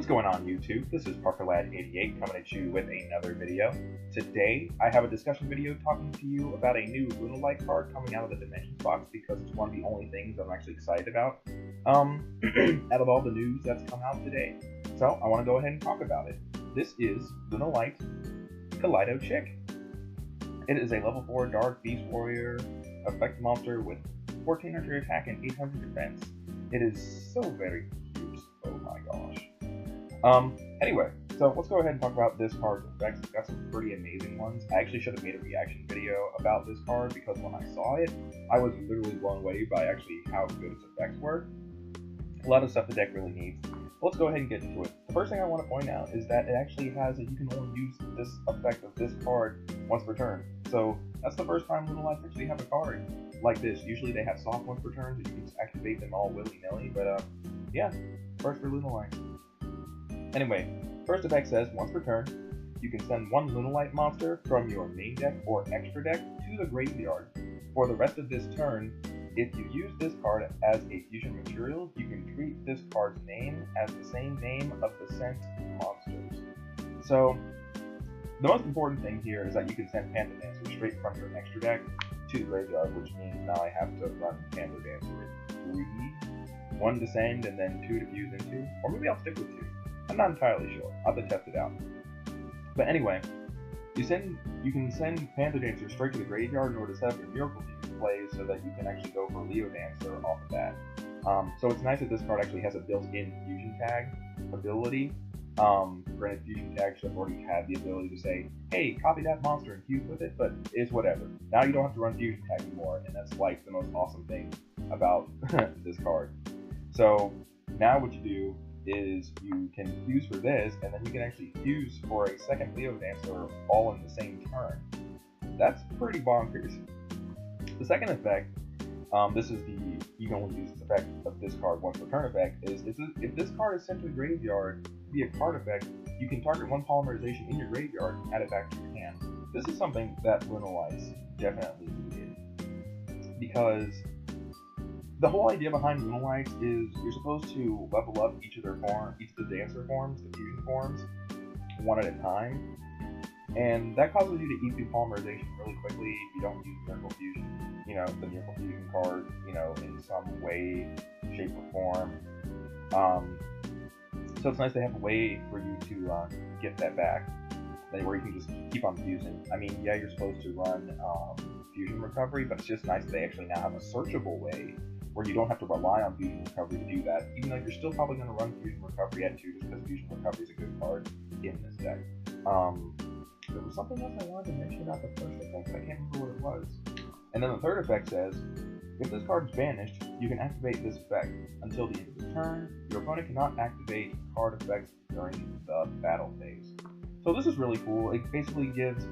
What's going on YouTube? This is ParkerLad88 coming at you with another video. Today I have a discussion video talking to you about a new Lunalight card coming out of the Dimensions box because it's one of the only things I'm actually excited about out of all the news that's come out today. So I want to go ahead and talk about it. This is Lunalights Kaleido Chick. It is a level 4 Dark Beast Warrior effect monster with 1400 attack and 800 defense. It is so very cute. Oh my gosh. Anyway, so let's go ahead and talk about this card's effects. It's got some pretty amazing ones. I actually should have made a reaction video about this card because when I saw it, I was literally blown away by actually how good its effects were. A lot of stuff the deck really needs. Let's go ahead and get into it. The first thing I want to point out is that it actually has you can only use this effect of this card once per turn. So that's the first time Lunalights actually have a card like this. Usually they have soft once per turn, so you can just activate them all willy-nilly, but yeah, first for Lunalights. Anyway, first effect says once per turn, you can send one Lunalight monster from your main deck or extra deck to the graveyard. For the rest of this turn, if you use this card as a fusion material, you can treat this card's name as the same name of the sent monsters. So, the most important thing here is that you can send Panther Dancer straight from your extra deck to the graveyard, which means now I have to run Panther Dancer with 3, 1 to send and then 2 to fuse into, or maybe I'll stick with 2. I'm not entirely sure. I'll have to test it out. But anyway, you can send Panther Dancer straight to the graveyard in order to set up your Miracle Fusion plays so that you can actually go for Leo Dancer off of that. So it's nice that this card actually has a built-in fusion tag ability. Granted, fusion tag should have already had the ability to say, hey, copy that monster and fuse with it, but it's whatever. Now you don't have to run fusion tag anymore, and that's like the most awesome thing about this card. So now what you do is you can fuse for this, and then you can actually fuse for a second Leo Dancer all in the same turn. That's pretty bonkers. The second effect, this is the you can only use this effect of this card once per turn effect, is if this card is sent to the graveyard via card effect, you can target one polymerization in your graveyard and add it back to your hand. This is something that Lunalights definitely needed, because the whole idea behind Lunalights is you're supposed to level up each of the dancer forms, the fusion forms, one at a time, and that causes you to eat through polymerization really quickly if you don't use Miracle Fusion, the Miracle Fusion card, in some way, shape, or form. So it's nice to have a way for you to get that back, where you can just keep on fusing. I mean, yeah, you're supposed to run Fusion Recovery, but it's just nice that they actually now have a searchable way where you don't have to rely on Fusion Recovery to do that, even though you're still probably going to run Fusion Recovery at 2 just because Fusion Recovery is a good card in this deck. There was something else I wanted to mention about the first effect, I can't remember what it was. And then the third effect says, if this card is banished, you can activate this effect. Until the end of the turn, your opponent cannot activate card effects during the battle phase. So this is really cool. It basically gives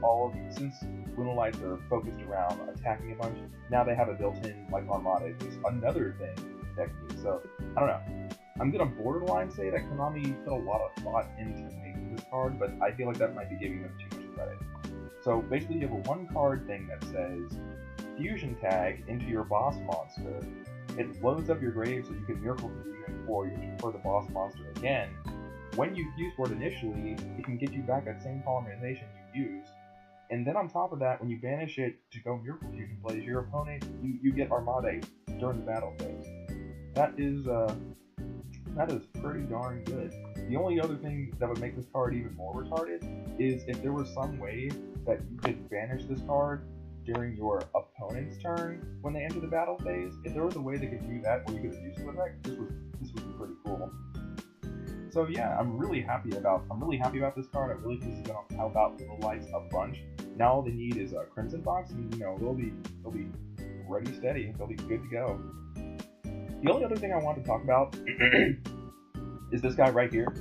since Lunalights are focused around attacking a bunch, now they have a built-in, Armada, is another thing that can use. So, I don't know. I'm gonna borderline say that Konami put a lot of thought into making this card, but I feel like that might be giving them too much credit. So, basically you have a one-card thing that says, Fusion Tag into your boss monster. It loads up your grave so you can Miracle Fusion for the boss monster again. When you fuse for it initially, it can get you back that same polymerization you used, and then on top of that, when you banish it to go Miracle Fusion plays, your opponent, you get Armada during the battle phase. That is pretty darn good. The only other thing that would make this card even more retarded is if there was some way that you could banish this card during your opponent's turn when they enter the battle phase. If there was a way they could do that where you could have used the effect, this would be pretty cool. So yeah, I'm really happy about this card. I really think this is gonna help out Lunalights a bunch. Now all they need is a Crimson Box, and they'll be ready steady. They'll be good to go. The only other thing I want to talk about is this guy right here.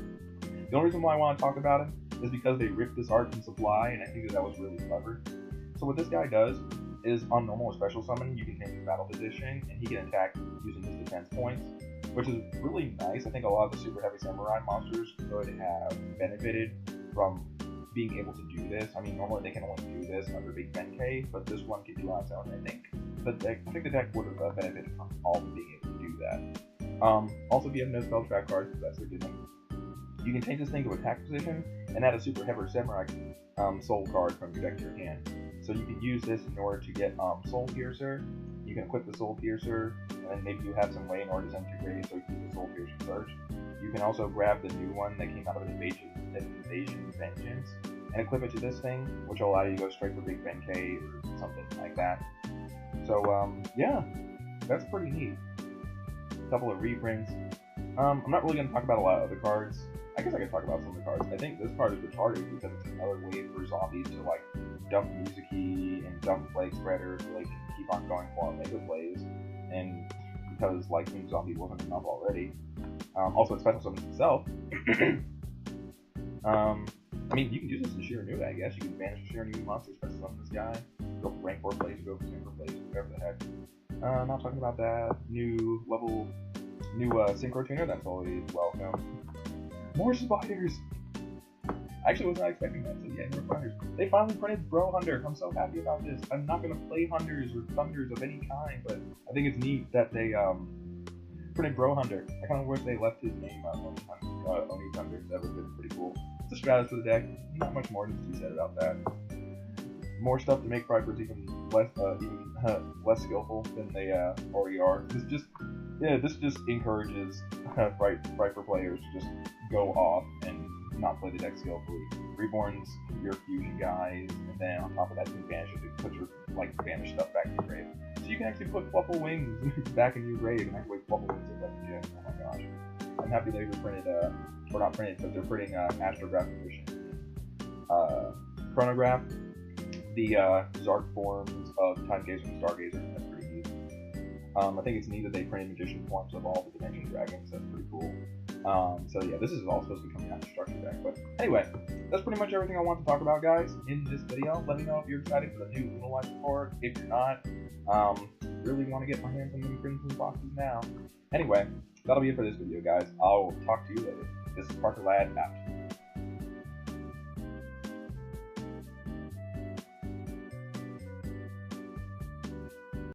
The only reason why I want to talk about him is because they ripped this art from Supply, and I think that was really clever. So what this guy does is on normal or special summon, you can change his battle position, and he can attack using his defense points, which is really nice. I think a lot of the Super Heavy Samurai monsters could have benefited from being able to do this. I mean, normally they can only do this under Big 10K, but this one can do on its own, I think. But I think the deck would have benefited from all being able to do that. Also, if you have no spell track cards, that's a good thing. You can change this thing to attack position and add a Super Heavy Samurai soul card from your deck to your hand. So you can use this in order to get Soul Piercer. You can equip the Soul Piercer, and then maybe you have some way in order to send to grade, so you can use the Soul Piercer first. You can also grab the new one that came out of Invasion Vengeance and equip it to this thing, which will allow you to go straight for Big Benkei or something like that. So yeah, that's pretty neat. A couple of reprints. I'm not really going to talk about a lot of other cards. I guess I could talk about some of the cards. I think this card is retarded because it's another way for zombies to like dump Music-Key and dump Plague Spreader so they can keep on going for Omega plays. And because like Moon Zombie wasn't enough already. Also, it special summons itself. I mean, you can use this in Shiranui, I guess. You can banish a Shiranui monster, special summon this guy, go for rank 4 plays, or go for synchro plays, whatever the heck. Not talking about that. New synchro tuner, that's always welcome. More spiders! I actually was not expecting that, so yeah, more spiders. They finally printed Bro Hunter. I'm so happy about this. I'm not gonna play Hunters or Thunders of any kind, but I think it's neat that they printed Bro Hunter. I kind of wish they left his name Oni Thunder. That would have been pretty cool. It's a stratus for the deck. Not much more to be said about that. More stuff to make Vipers even less skillful than they already are. This just encourages Viper players to just go off and not play the deck skillfully. Reborn's your fusion guys, and then on top of that, you can banish it to put your banished stuff back in your grave. So you can actually put Fluffle Wings back in your grave and actually Fluffle Wings are back in your gym. Oh my gosh! I'm happy they printed, or not printed, but they're printing Astrograph Edition, Chronograph, the Zark forms of Time Gazer and Stargazer. That's pretty neat. I think it's neat that they printed Magician forms of all the Dimension Dragons. That's pretty cool. So yeah, this is all supposed to be coming out in structure deck. But anyway, that's pretty much everything I want to talk about, guys, in this video. Let me know if you're excited for the new Lunalights card. If you're not, really want to get my hands on the Crimson boxes now. Anyway, that'll be it for this video, guys. I'll talk to you later. This is Parker Lad out.